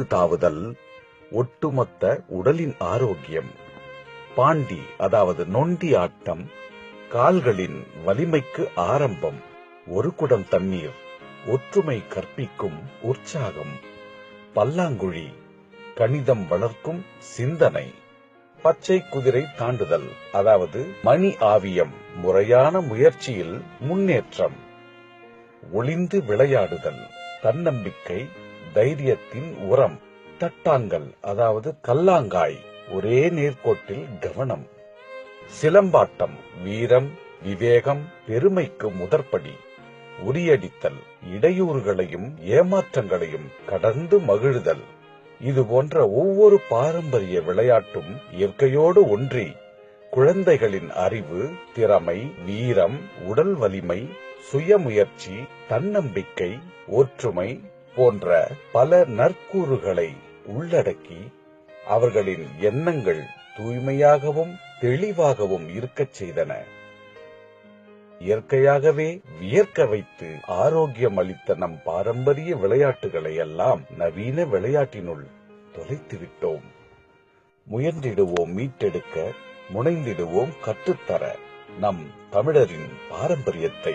தாவுதல், ஒட்டுமொத்த உடலின் ஆரோக்கியம். பாண்டி அதாவது நொண்டி ஆட்டம் கால்களின் வலிமைக்கு ஆரம்பம். ஒரு குடம் தண்ணீர் ஒற்றுமை கற்பிக்கும் உற்சாகம். பல்லாங்குழி கணிதம் வளர்க்கும் சிந்தனை. பச்சை குதிரை தாண்டுதல் அதாவது மணி ஆவியம் முறையான முயற்சியில் முன்னேற்றம். ஒளிந்து விளையாடுதல் தன்னம்பிக்கை தைரியத்தின் உரம். தட்டாங்கல் அதாவது கல்லாங்காய் ஒரே நேர்கோட்டில் கவனம். சிலம்பாட்டம் வீரம் விவேகம் பெருமைக்கு முதற்படி. உரியடித்தல் இடையூறுகளையும் ஏமாற்றங்களையும் கடந்து மகிழ்தல். இது போன்ற ஒவ்வொரு பாரம்பரிய விளையாட்டும் இயற்கையோடு ஒன்றி குழந்தைகளின் அறிவு, திறமை, வீரம், உடல் வலிமை, சுயமுயற்சி, தன்னம்பிக்கை, ஒற்றுமை போன்ற பல நற்கூறுகளை உள்ளடக்கி அவர்களின் எண்ணங்கள் தூய்மையாகவும் தெளிவாகவும் இருக்கச் செய்தன. இயற்கையாகவே வியர்க்க வைத்து ஆரோக்கியம் அளித்த நம் பாரம்பரிய விளையாட்டுகளை எல்லாம் நவீன விளையாட்டினுள் தொலைத்துவிட்டோம். முயன்றிடுவோம் மீட்டெடுக்க, முனைந்திடுவோம் கற்றுத்தர நம் தமிழரின் பாரம்பரியத்தை.